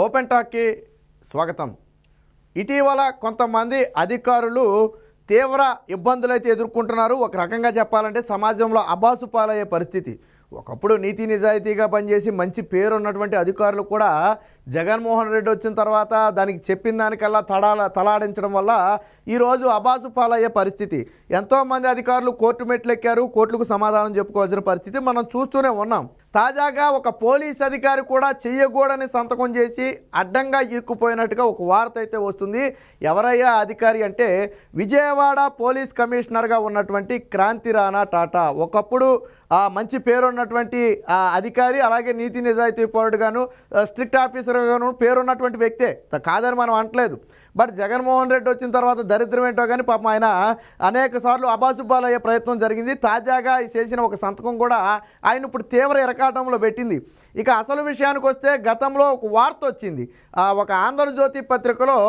Open టాక్కి స్వాగతం. ఇటీవల కొంతమంది అధికారులు తీవ్ర ఇబ్బందులైతే ఎదుర్కొంటున్నారు. ఒక రకంగా చెప్పాలంటే సమాజంలో అబాసుపాలయ్యే పరిస్థితి. ఒకప్పుడు నీతి నిజాయితీగా పనిచేసి మంచి పేరు ఉన్నటువంటి అధికారులు కూడా జగన్మోహన్ రెడ్డి వచ్చిన తర్వాత దానికి చెప్పిన దానికల్లా తలాడించడం వల్ల ఈరోజు అబాసుపాలయ్యే పరిస్థితి. ఎంతోమంది అధికారులు కోర్టు మెట్లు ఎక్కారు, కోర్టులకు సమాధానం చెప్పుకోవాల్సిన పరిస్థితి మనం చూస్తూనే ఉన్నాం. తాజాగా ఒక పోలీస్ అధికారి కూడా చెయ్యకూడని సంతకం చేసి అడ్డంగా ఇరుక్కుపోయినట్టుగా ఒక వార్త అయితే వస్తుంది. ఎవరయ్యా అధికారి అంటే విజయవాడ పోలీస్ కమిషనర్గా ఉన్నటువంటి క్రాంతి రాణా టాటా. ఒకప్పుడు మంచి పేరున్నటువంటి అధికారి, అలాగే నీతి నిజాయితీ పౌరుడుగాను స్ట్రిక్ట్ ఆఫీసర్గాను పేరున్నటువంటి వ్యక్తే, కాదని మనం అనట్లేదు. బట్ జగన్మోహన్ రెడ్డి వచ్చిన తర్వాత దరిద్రం ఏంటో కానీ పాపం ఆయన అనేక సార్లు అబాసుబాలయ్యే ప్రయత్నం జరిగింది. తాజాగా చేసిన ఒక సంతకం కూడా ఆయన ఇప్పుడు తీవ్ర ఇరకాటంలో పెట్టింది. ఇక అసలు విషయానికి వస్తే గతంలో ఒక వార్త వచ్చింది. ఒక ఆంధ్రజ్యోతి పత్రికలో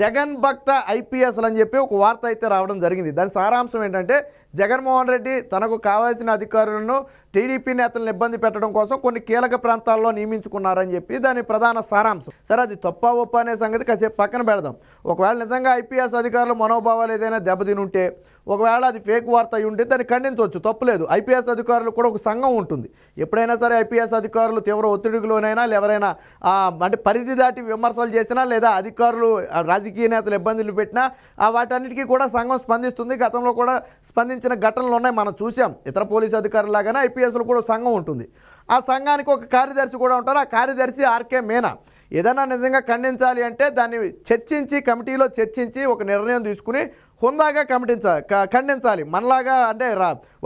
జగన్ భక్త ఐపీఎస్లు అని చెప్పి ఒక వార్త అయితే రావడం జరిగింది. దాని సారాంశం ఏంటంటే జగన్మోహన్ రెడ్డి తనకు కావాల్సిన అధికారులను టీడీపీ నేతలను ఇబ్బంది పెట్టడం కోసం కొన్ని కీలక ప్రాంతాల్లో నియమించుకున్నారని చెప్పి దాని ప్రధాన సారాంశం. సరే, అది తప్ప ఒప్ప అనే సంగతి కాసేపు పక్కన పెడదాం. ఒకవేళ నిజంగా ఐపీఎస్ అధికారులు మనోభావాలు ఏదైనా దెబ్బతినుంటే, ఒకవేళ అది ఫేక్ వార్త అయి ఉంటే దాన్ని ఖండించవచ్చు, తప్పులేదు. ఐపీఎస్ అధికారులు కూడా ఒక సంఘం ఉంటుంది. ఎప్పుడైనా సరే ఐపీఎస్ అధికారులు తీవ్ర ఒత్తిడిలోనైనా ఎవరైనా అంటే పరిధి దాటి విమర్శలు చేసినా లేదా అధికారులు రాజకీయ నేతలు ఇబ్బందులు పెట్టినా వాటన్నిటికీ కూడా సంఘం స్పందిస్తుంది. గతంలో కూడా స్పందించిన ఘటనలు ఉన్నాయి, మనం చూసాం. ఇతర పోలీసు అధికారులాగానే ఐపీఎస్లు కూడా సంఘం ఉంటుంది. ఆ సంఘానికి ఒక కార్యదర్శి కూడా ఉంటారు. ఆ కార్యదర్శి ఆర్కే మీనా. ఏదైనా నిజంగా ఖండించాలి అంటే దాన్ని చర్చించి, కమిటీలో చర్చించి ఒక నిర్ణయం తీసుకుని హుందాగా ఖండించాలి. మనలాగా అంటే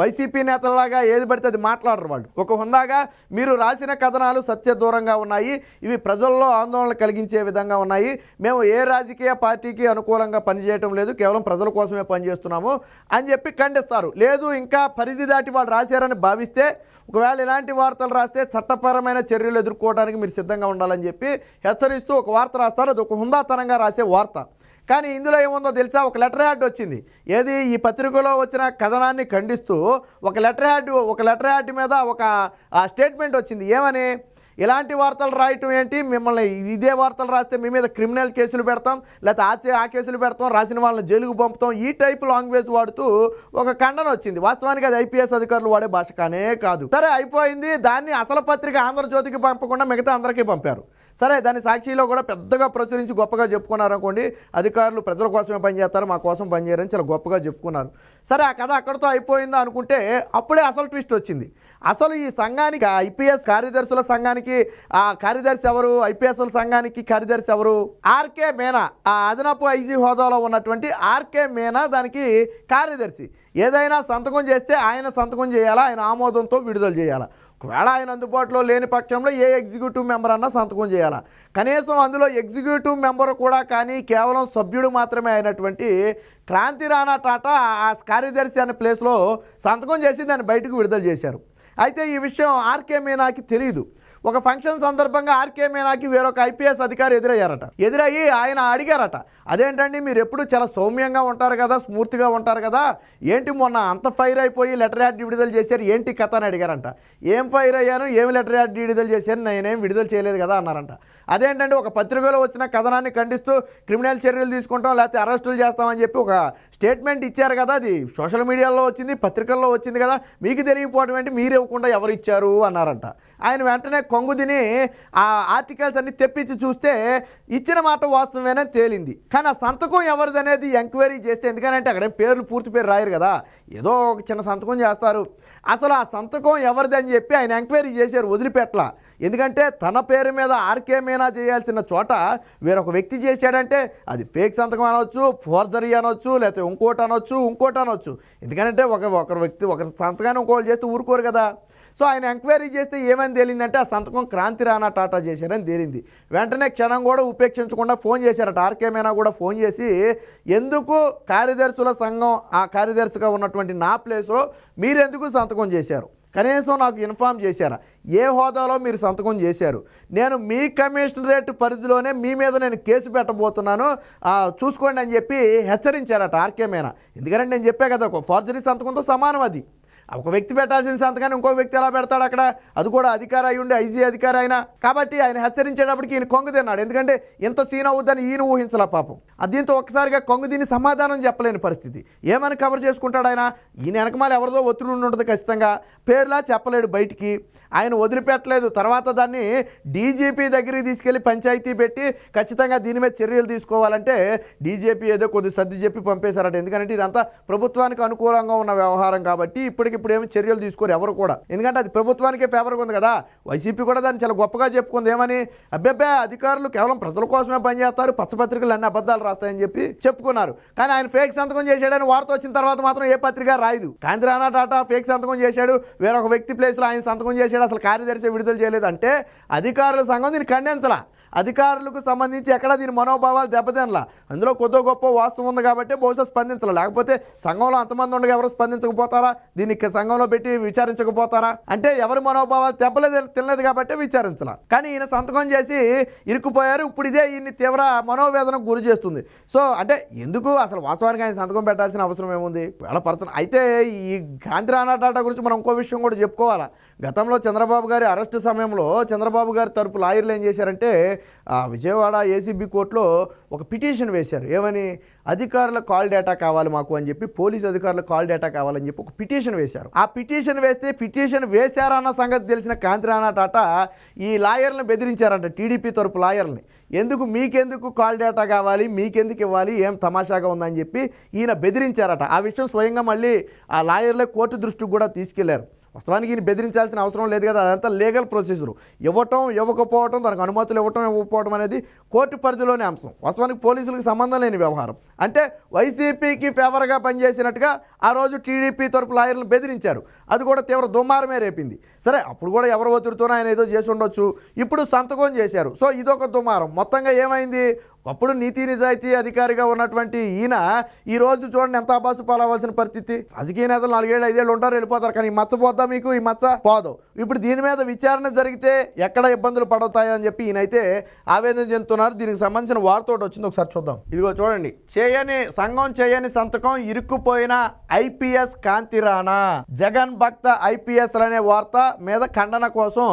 వైసీపీ నేతలలాగా ఏది పడితే అది మాట్లాడరు వాళ్ళు. ఒక హుందాగా మీరు రాసిన కథనాలు సత్య దూరంగా ఉన్నాయి, ఇవి ప్రజల్లో ఆందోళన కలిగించే విధంగా ఉన్నాయి, మేము ఏ రాజకీయ పార్టీకి అనుకూలంగా పనిచేయటం లేదు, కేవలం ప్రజల కోసమే పనిచేస్తున్నాము అని చెప్పి ఖండిస్తారు. లేదు, ఇంకా పరిధి దాటి వాళ్ళు రాశారని భావిస్తే, ఒకవేళ ఇలాంటి వార్తలు రాస్తే చట్టపరమైన చర్యలు ఎదుర్కోవడానికి మీరు సిద్ధంగా ఉండాలని చెప్పి హెచ్చరిస్తూ ఒక వార్త రాస్తారు. అది ఒక హుందాతనంగా రాసే వార్త. కానీ ఇందులో ఏముందో తెలుసా? ఒక లెటర్ యాడ్ వచ్చింది. ఏది? ఈ పత్రికలో వచ్చిన కథనాన్ని ఖండిస్తూ ఒక లెటర్ యాడ్ మీద ఒక స్టేట్మెంట్ వచ్చింది. ఏమని? ఇలాంటి వార్తలు రాయటం ఏంటి, మిమ్మల్ని ఇదే వార్తలు రాస్తే మీ మీద క్రిమినల్ కేసులు పెడతాం, లేకపోతే ఆ కేసులు పెడతాం, రాసిన వాళ్ళని జైలుకు పంపుతాం, ఈ టైప్ లాంగ్వేజ్ వాడుతూ ఒక ఖండన వచ్చింది. వాస్తవానికి అది ఐపీఎస్ అధికారులు వాడే భాష కానే కాదు. సరే, అయిపోయింది. దాన్ని అసలు పత్రిక ఆంధ్రజ్యోతికి పంపకుండా మిగతా అందరికీ పంపారు. సరే, దాని సాక్షిలో కూడా పెద్దగా ప్రచురించి గొప్పగా చెప్పుకున్నారు అనుకోండి. అధికారులు ప్రజల కోసమే పనిచేస్తారు, మా కోసం పనిచేయరని చాలా గొప్పగా చెప్పుకున్నారు. సరే, ఆ కథ అక్కడితో అయిపోయిందా అనుకుంటే అప్పుడే అసలు ట్విస్ట్ వచ్చింది. అసలు ఈ సంఘానికి, ఐపీఎస్ కార్యదర్శుల సంఘానికి ఆ కార్యదర్శి ఎవరు? ఐపీఎస్ల సంఘానికి కార్యదర్శి ఎవరు? ఆర్కే మీనా. ఆ అదనపు ఐజీ హోదాలో ఉన్నటువంటి ఆర్కే మీనా దానికి కార్యదర్శి. ఏదైనా సంతకం చేస్తే ఆయన సంతకం చేయాలా, ఆయన ఆమోదంతో విడుదల చేయాలా. ఒకవేళ ఆయన అందుబాటులో లేని పక్షంలో ఏ ఎగ్జిక్యూటివ్ మెంబర్ అన్నా సంతకం చేయాలా. కనీసం అందులో ఎగ్జిక్యూటివ్ మెంబర్ కూడా కానీ కేవలం సభ్యుడు మాత్రమే అయినటువంటి క్రాంతి రాణా టాటా ఆ కార్యదర్శి అనే ప్లేస్లో సంతకం చేసి దాన్ని బయటకు విడుదల చేశారు. అయితే ఈ విషయం ఆర్కే మీనాకి తెలియదు. ఒక ఫంక్షన్ సందర్భంగా ఆర్కే మీనాకి వేరొక ఐపీఎస్ అధికారి ఎదురయ్యి ఆయన అడిగారట, అదేంటండి మీరు ఎప్పుడు చాలా సౌమ్యంగా ఉంటారు కదా, స్మూర్తిగా ఉంటారు కదా, ఏంటి మొన్న అంత ఫైర్ అయిపోయి లెటర్ యాడ్ విడుదల చేశారు, ఏంటి కథ అని అడిగారంట. ఏం ఫైర్ అయ్యాను, ఏమి లెటర్ యాడ్ విడుదల చేశాను, నేనేం విడుదల చేయలేదు కదా అన్నారంట. అదేంటంటే ఒక పత్రికలో వచ్చిన కథనాన్ని ఖండిస్తూ క్రిమినల్ చర్యలు తీసుకుంటాం, లేకపోతే అరెస్టులు చేస్తామని చెప్పి ఒక స్టేట్మెంట్ ఇచ్చారు కదా, అది సోషల్ మీడియాలో వచ్చింది, పత్రికల్లో వచ్చింది కదా, మీకు తెలియకపోవడం ఏంటి, మీరు ఇవ్వకుండా ఎవరు ఇచ్చారు అన్నారంట. ఆయన వెంటనే కొంగుదిని ఆ ఆర్టికల్స్ అన్ని తెప్పించి చూస్తే ఇచ్చిన మాట వాస్తవమేనని తేలింది. కానీ ఆ సంతకం ఎవరిది అనేది ఎంక్వైరీ చేస్తే, ఎందుకంటే అక్కడ పూర్తి పేరు రాయరు కదా, ఏదో ఒక చిన్న సంతకం చేస్తారు. అసలు ఆ సంతకం ఎవరిది అని చెప్పి ఆయన ఎంక్వైరీ చేశారు, వదిలిపెట్టలా. ఎందుకంటే తన పేరు మీద ఆర్కే మీనా చేయాల్సిన చోట వేరొక వ్యక్తి చేశాడంటే అది ఫేక్ సంతకం అనవచ్చు, ఫోర్జరీ అనవచ్చు, లేకపోతే ఇంకోటి అనవచ్చు. ఎందుకంటే ఒక వ్యక్తి ఒక సంతకాన్ని ఇంకోటి చేస్తే ఊరుకోరు కదా. సో ఆయన ఎంక్వైరీ చేస్తే ఏమని తేలిందంటే ఆ సంతకం క్రాంతి రాణా టాటా చేశారని తేలింది. వెంటనే క్షణం కూడా ఉపేక్షించకుండా ఫోన్ చేశారట. ఆర్కే మీనా కూడా ఫోన్ చేసి, ఎందుకు కార్యదర్శుల సంఘం ఆ కార్యదర్శిగా ఉన్నటువంటి నా ప్లేస్లో మీరెందుకు సంతకం చేశారు, కనీసం నాకు ఇన్ఫామ్ చేశారా, ఏ హోదాలో మీరు సంతకం చేశారు, నేను మీ కమిషనరేట్ పరిధిలోనే మీ మీద నేను కేసు పెట్టబోతున్నాను, చూసుకోండి అని చెప్పి హెచ్చరించారట ఆర్కే మీనా. ఎందుకంటే నేను చెప్పా కదా, ఒక ఫోర్జరీ సంతకంతో సమానం అది. ఒక వ్యక్తి పెట్టాల్సిన సంతకాన్ని ఇంకో వ్యక్తి ఎలా పెడతాడు అక్కడ? అది కూడా అధికారి అయి ఉండి ఐజీ అధికారి అయినా. కాబట్టి ఆయన హెచ్చరించేటప్పటికి ఈయన కొంగు తిన్నాడు. ఎందుకంటే ఇంత సీన్ అవుద్దని ఈయన ఊహించలే పాపం. దీంతో ఒక్కసారిగా కొంగు దీన్ని సమాధానం చెప్పలేని పరిస్థితి. ఏమని కవర్ చేసుకుంటాడు ఆయన? ఈయన వెనకమాల ఎవరిదో ఒత్తిడి ఉంటుంది ఖచ్చితంగా. పేర్లా చెప్పలేడు బయటికి. ఆయన వదిలిపెట్టలేదు. తర్వాత దాన్ని డీజీపీ దగ్గరికి తీసుకెళ్లి పంచాయతీ పెట్టి ఖచ్చితంగా దీని మీద చర్యలు తీసుకోవాలంటే డీజీపీ ఏదో కొద్ది సర్ది చెప్పి పంపేశారట. ఎందుకంటే ఇదంతా ప్రభుత్వానికి అనుకూలంగా ఉన్న వ్యవహారం కాబట్టి ఇప్పటికిప్పుడు ఏమి చర్యలు తీసుకోరు ఎవరు కూడా. ఎందుకంటే అది ప్రభుత్వానికే ఫేవర్గా ఉంది కదా. వైసీపీ కూడా దాన్ని చాలా గొప్పగా చెప్పుకుంది. ఏమని? అబ్బెబ్బే అధికారులు కేవలం ప్రజల కోసమే పనిచేస్తారు, పచ్చపత్రికలు అన్ని అబద్ధాలు రాస్తాయని చెప్పి చెప్పుకున్నారు. కానీ ఆయన ఫేక్ సంతకం చేశాడని వార్త వచ్చిన తర్వాత మాత్రం ఏ పత్రిక రాయదు. కాంతిరాణా టాటా ఫేక్ సంతకం చేశాడు, వేరొక వ్యక్తి ప్లేస్లో ఆయన సంతకం చేశాడు, అసలు కార్యదర్శి విడుదల చేయలేదు అంటే అధికారుల సంఘం దీన్ని ఖండించలా. అధికారులకు సంబంధించి ఎక్కడ దీని మనోభావాలు దెబ్బతినలా. అందులో కొద్దో గొప్ప వాస్తవం ఉంది కాబట్టి బహుశా స్పందించాలి. లేకపోతే సంఘంలో అంతమంది ఉండగా ఎవరు స్పందించకపోతారా? దీనికి సంఘంలో పెట్టి విచారించకపోతారా? అంటే ఎవరి మనోభావాలు తినలేదు కాబట్టి విచారించాల. కానీ ఈయన సంతకం చేసి ఇరుక్కుపోయారు. ఇప్పుడు ఇదే ఈయన్ని తీవ్ర మనోవేదనకు గురి చేస్తుంది. సో అంటే ఎందుకు అసలు వాస్తవానికి ఆయన సంతకం పెట్టాల్సిన అవసరం ఏముంది? వేళ పర్సన్ అయితే ఈ కాంతిరాణా టాటా గురించి మనం ఇంకో విషయం కూడా చెప్పుకోవాలా. గతంలో చంద్రబాబు గారి అరెస్టు సమయంలో చంద్రబాబు గారి తరపు లాయర్లు ఏం చేశారంటే విజయవాడ ఏసీబీ కోర్టులో ఒక పిటిషన్ వేశారు. ఏమని? అధికారుల కాల్ డేటా కావాలి మాకు అని చెప్పి, పోలీసు అధికారుల కాల్ డేటా కావాలని చెప్పి ఒక పిటిషన్ వేశారు. ఆ పిటిషన్ వేస్తే పిటిషన్ వేశారన్న సంగతి తెలిసిన కాంతిరాణా టాటా ఈ లాయర్లను బెదిరించారంట, టీడీపీ తరపు లాయర్ని. మీకెందుకు కాల్ డేటా కావాలి, మీకెందుకు ఇవ్వాలి, ఏం తమాషాగా ఉందని చెప్పి ఈయన బెదిరించారట. ఆ విషయం స్వయంగా మళ్ళీ ఆ లాయర్లే కోర్టు దృష్టికి కూడా తీసుకెళ్లారు. వాస్తవానికి ఈయన బెదిరించాల్సిన అవసరం లేదు కదా, అదంతా లీగల్ ప్రొసీజరు. ఇవ్వటం ఇవ్వకపోవటం, దానికి అనుమతులు ఇవ్వటం ఇవ్వకపోవడం అనేది కోర్టు పరిధిలోనే అంశం. వాస్తవానికి పోలీసులకు సంబంధం లేని వ్యవహారం. అంటే వైసీపీకి ఫేవర్గా పనిచేసినట్టుగా ఆ రోజు టీడీపీ తరపు లాయర్లను బెదిరించారు. అది కూడా తీవ్ర దుమారమే రేపింది. సరే అప్పుడు కూడా ఎవరు ఒత్తిడితోనో ఆయన ఏదో చేసి ఉండొచ్చు, ఇప్పుడు సంతకం చేశారు. సో ఇదొక దుమారం. మొత్తంగా ఏమైంది? అప్పుడు నీతి నిజాయితీ అధికారిగా ఉన్నటువంటి ఈయన ఈరోజు చూడండి ఎంత అబాసు పాలవలసిన పరిస్థితి. రాజకీయ నేతలు 4 ఏళ్ళు 5 ఏళ్ళు ఉంటారు, వెళ్ళిపోతారు. కానీ ఈ మచ్చ పోద్దా మీకు? ఈ మచ్చ పోదు. ఇప్పుడు దీని మీద విచారణ జరిగితే ఎక్కడ ఇబ్బందులు పడతాయో అని చెప్పి ఈయనైతే ఆవేదన చెందుతున్నారు. దీనికి సంబంధించిన వార్త ఒకటి వచ్చింది, ఒకసారి చూద్దాం. ఇదిగో చూడండి. సంఘం చేయని సంతకం ఇరుక్కుపోయిన ఐపీఎస్ కాంతిరాణా. జగన్ భక్త ఐపీఎస్ అనే వార్త మీద ఖండన కోసం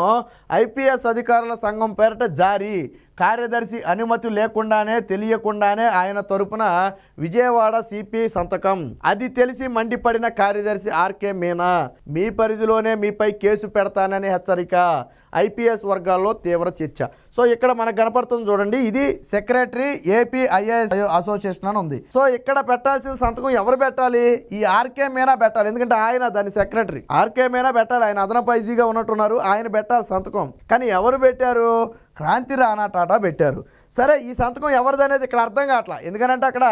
ఐపీఎస్ అధికారుల సంఘం పేరిట జారీ. కార్యదర్శి అనుమతి లేకుండానే తెలియకుండానే ఆయన తరపున విజయవాడ సిపి సంతకం. అది తెలిసి మండిపడిన కార్యదర్శి ఆర్కే మీనా. మీ పరిధిలోనే మీపై కేసు పెడతానని హెచ్చరిక. ఐపీఎస్ వర్గాల్లో తీవ్ర చర్చ. సో ఇక్కడ మనకు కనపడుతుంది చూడండి. ఇది సెక్రటరీ ఏపీ ఐఏఎస్ అసోసియేషన్ అని ఉంది. సో ఇక్కడ పెట్టాల్సిన సంతకం ఎవరు పెట్టాలి? ఈ ఆర్కే మీనా పెట్టాలి. ఎందుకంటే ఆయన దాని సెక్రటరీ. ఆర్కే మీనా పెట్టాలి. ఆయన అదనపు ఐజీగా ఉన్నట్టున్నారు, ఆయన పెట్టాలి సంతకం. కానీ ఎవరు పెట్టారు? కాంతిరాణా టాటా పెట్టారు. సరే ఈ సంతకం ఎవరిది అనేది ఇక్కడ అర్థం కావట్లా. ఎందుకంటే అక్కడ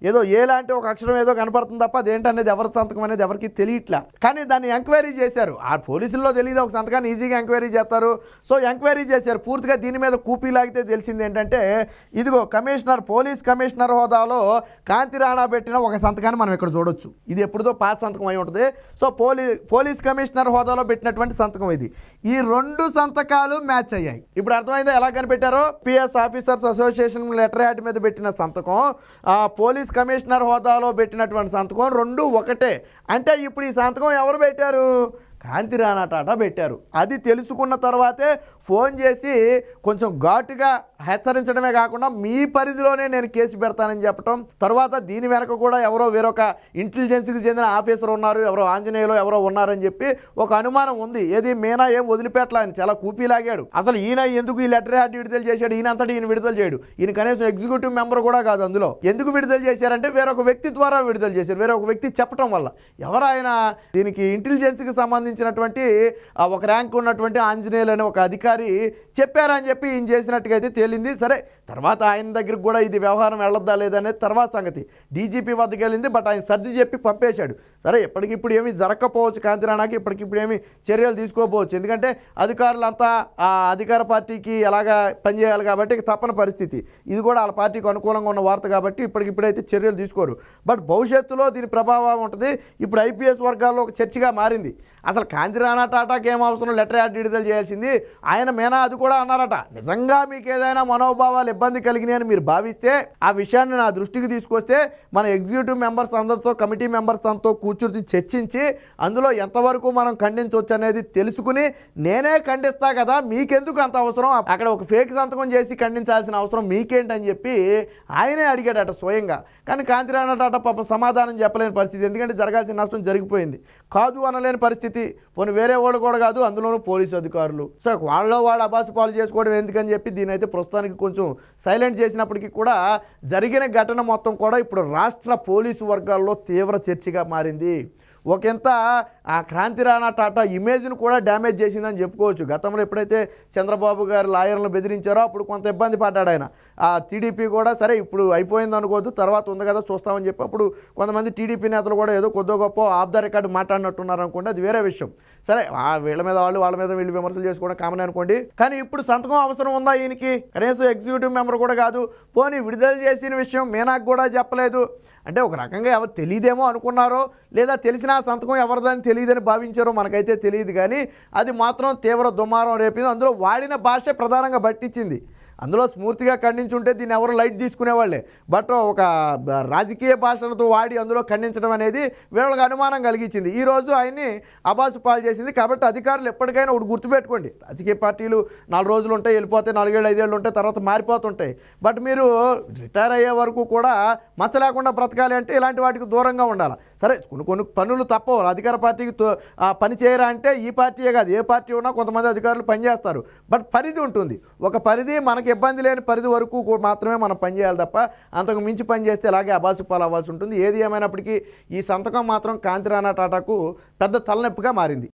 ఏదో ఏ లాంటి ఒక అక్షరం ఏదో కనపడుతుంది తప్ప అదేంటనేది ఎవరి సంతకం అనేది ఎవరికి తెలియట్లా. కానీ దాన్ని ఎంక్వైరీ చేశారు. ఆ పోలీసుల్లో తెలియదు, ఒక సంతకాన్ని ఈజీగా ఎంక్వైరీ చేస్తారు. సో ఎంక్వైరీ చేశారు పూర్తిగా. దీని మీద కూపీ లాగితే తెలిసింది ఏంటంటే ఇదిగో పోలీస్ కమిషనర్ హోదాలో కాంతిరాణా పెట్టిన ఒక సంతకాన్ని మనం ఇక్కడ చూడొచ్చు. ఇది ఎప్పుడుదో పాత సంతకం అయి ఉంటుంది. సో పోలీస్ కమిషనర్ హోదాలో పెట్టినటువంటి సంతకం ఇది. ఈ 2 సంతకాలు మ్యాచ్ అయ్యాయి. ఇప్పుడు అర్థమైందా ఎలా కనిపెట్టారో? PS officers association letterhead మీద పెట్టిన సంతకం, పోలీస్ కమిషనర్ హోదాలో పెట్టినటువంటి సంతకం 2 ఒకటే. అంటే ఇప్పుడు ఈ సంతకం ఎవరు పెట్టారు? కాంతిరాణా టాటా పెట్టారు. అది తెలుసుకున్న తర్వాతే ఫోన్ చేసి కొంచెం ఘాటుగా హెచ్చరించడమే కాకుండా మీ పరిధిలోనే నేను కేసు పెడతానని చెప్పడం. తర్వాత దీని వెనక కూడా ఎవరో వేరొక ఇంటెలిజెన్స్కి చెందిన ఆఫీసర్ ఉన్నారు, ఎవరో ఆంజనేయులో ఎవరో ఉన్నారని చెప్పి ఒక అనుమానం ఉంది. ఏది మీనా ఏం వదిలిపెట్టలా, ఆయన చాలా కూపీలాగాడు. అసలు ఈయన ఎందుకు ఈ లెటర్ హ్యాడ్ విడుదల చేశాడు? ఈయనంతటి ఈయన విడుదల చేయడు. ఈయన కనీసం ఎగ్జిక్యూటివ్ మెంబర్ కూడా కాదు. అందులో ఎందుకు విడుదల చేశారంటే వేరొక వ్యక్తి ద్వారా విడుదల చేశారు. వేరొక వ్యక్తి చెప్పడం వల్ల. ఎవరు ఆయన? దీనికి ఇంటెలిజెన్స్కి సంబంధించినటువంటి ఒక ర్యాంక్ ఉన్నటువంటి ఆంజనేయులు అనే ఒక అధికారి చెప్పారని చెప్పి ఈయన చేసినట్టుగా అయితే తేలింది. సరే తర్వాత ఆయన దగ్గరికి కూడా ఇది వ్యవహారం వెళ్ళొద్దా లేదనేది తర్వాత సంగతి. డీజీపీ వద్దకు వెళ్ళింది, బట్ ఆయన సర్ది చెప్పి పంపేశాడు. సరే ఇప్పటికిప్పుడు ఏమీ జరగకపోవచ్చు, కాంతిరాణాకి ఇప్పటికిప్పుడు ఏమీ చర్యలు తీసుకోకపోవచ్చు. ఎందుకంటే అధికారులంతా ఆ అధికార పార్టీకి ఎలాగా పనిచేయాలి కాబట్టి తప్పని పరిస్థితి. ఇది కూడా వాళ్ళ పార్టీకి అనుకూలంగా ఉన్న వార్త కాబట్టి ఇప్పటికిప్పుడైతే చర్యలు తీసుకోరు. బట్ భవిష్యత్తులో దీని ప్రభావం ఉంటుంది. ఇప్పుడు ఐపీఎస్ వర్గాల్లో ఒక చర్చగా మారింది. అసలు కాంతిరాణా టాటాకి ఏం అవసరం లెటర్ యాడ్ విడుదల చేయాల్సింది, ఆయన మేనా అది కూడా అన్నారట. నిజంగా మీకు ఏదైనా మనోభావాలు ఇబ్బంది కలిగినాయని మీరు భావిస్తే ఆ విషయాన్ని నా దృష్టికి తీసుకొస్తే మన ఎగ్జిక్యూటివ్ మెంబర్స్ అందరితో కమిటీ మెంబర్స్ అంతా కూర్చుని చర్చించి అందులో ఎంతవరకు మనం ఖండించవచ్చు అనేది తెలుసుకుని నేనే ఖండిస్తా కదా, మీకెందుకు అంత అవసరం, అక్కడ ఒక ఫేక్ సంతకం చేసి ఖండించాల్సిన అవసరం మీకేంటని చెప్పి ఆయనే అడిగాడట స్వయంగా. కానీ కాంతిరాణా టాటా పాపం సమాధానం చెప్పలేని పరిస్థితి, ఎందుకంటే జరగాల్సిన నష్టం జరిగిపోయింది. కాదు అనలేని పరిస్థితి, పోనీ వేరే వాళ్ళు కూడా కాదు, అందులోనూ పోలీసు అధికారులు. సో వాళ్ళు అబాసు పాలు చేసుకోవడం ఎందుకని చెప్పి దీని అయితే ప్రస్తుతానికి కొంచెం సైలెంట్ చేసినప్పటికీ కూడా జరిగిన ఘటన మొత్తం కూడా ఇప్పుడు రాష్ట్ర పోలీసు వర్గాల్లో తీవ్ర చర్చగా మారింది. ఒకంత ఆ కాంతిరాణా టాటా ఇమేజ్ను కూడా డ్యామేజ్ చేసిందని చెప్పుకోవచ్చు. గతంలో ఎప్పుడైతే చంద్రబాబు గారు లాయర్లను బెదిరించారో అప్పుడు కొంత ఇబ్బంది పడ్డాడు ఆయన. ఆ టీడీపీ కూడా సరే ఇప్పుడు అయిపోయింది అనుకోవద్దు, తర్వాత ఉంది కదా చూస్తామని చెప్పి అప్పుడు కొంతమంది టీడీపీ నేతలు కూడా ఏదో కొద్దో గొప్ప ఆఫ్ ద రికార్డు మాట్లాడినట్టున్నారు అనుకోండి, అది వేరే విషయం. సరే వీళ్ళ మీద వాళ్ళు వాళ్ళ మీద వీళ్ళు విమర్శలు చేసుకోవడం కామన్ అనుకోండి. కానీ ఇప్పుడు సంతకం అవసరం ఉందా ఈయనకి? కనీసం ఎగ్జిక్యూటివ్ మెంబర్ కూడా కాదు, పోనీ విడుదల చేసిన విషయం మీనాకు కూడా చెప్పలేదు అంటే ఒక రకంగా ఎవరు తెలియదేమో అనుకున్నారో లేదా తెలిసిన సంతకం ఎవరిదని తెలియదని భావించారో మనకైతే తెలియదు. కానీ అది మాత్రం తీవ్ర దుమారం రేపింది. అందులో వాడిన భాష ప్రధానంగా పట్టించింది. అందులో స్ఫూర్తిగా ఖండించుంటే దీన్ని ఎవరు లైట్ తీసుకునేవాళ్ళే. బట్ ఒక రాజకీయ భాషలతో వాడి అందులో ఖండించడం అనేది వీళ్ళకి అనుమానం కలిగించింది. ఈరోజు ఆయన్ని అబాసు పాలు చేసింది. కాబట్టి అధికారులు ఎప్పటికైనా ఒకటి గుర్తుపెట్టుకోండి, రాజకీయ పార్టీలు 4 రోజులు ఉంటాయి, వెళ్ళిపోతాయి, 4 ఏళ్ళు 5 ఏళ్ళు ఉంటాయి, తర్వాత మారిపోతుంటాయి. బట్ మీరు రిటైర్ అయ్యే వరకు కూడా మచ్చ లేకుండా బ్రతకాలి అంటే ఇలాంటి వాటికి దూరంగా ఉండాలి. సరే కొన్ని పనులు తప్పవు, అధికార పార్టీకి పని చేయరా అంటే ఈ పార్టీయే కాదు, ఏ పార్టీ ఉన్నా కొంతమంది అధికారులు పనిచేస్తారు. బట్ పరిధి ఉంటుంది, ఒక పరిధి మనకి ఇబ్బంది లేని పరిధి వరకు మాత్రమే మనం పనిచేయాలి తప్ప అంతకు మించి పని చేస్తే ఇలాగే అబాసు పాలు అవ్వాల్సి ఉంటుంది. ఏది ఏమైనప్పటికీ ఈ సంతకం మాత్రం కాంతిరాణా టాటాకు పెద్ద తలనొప్పిగా మారింది.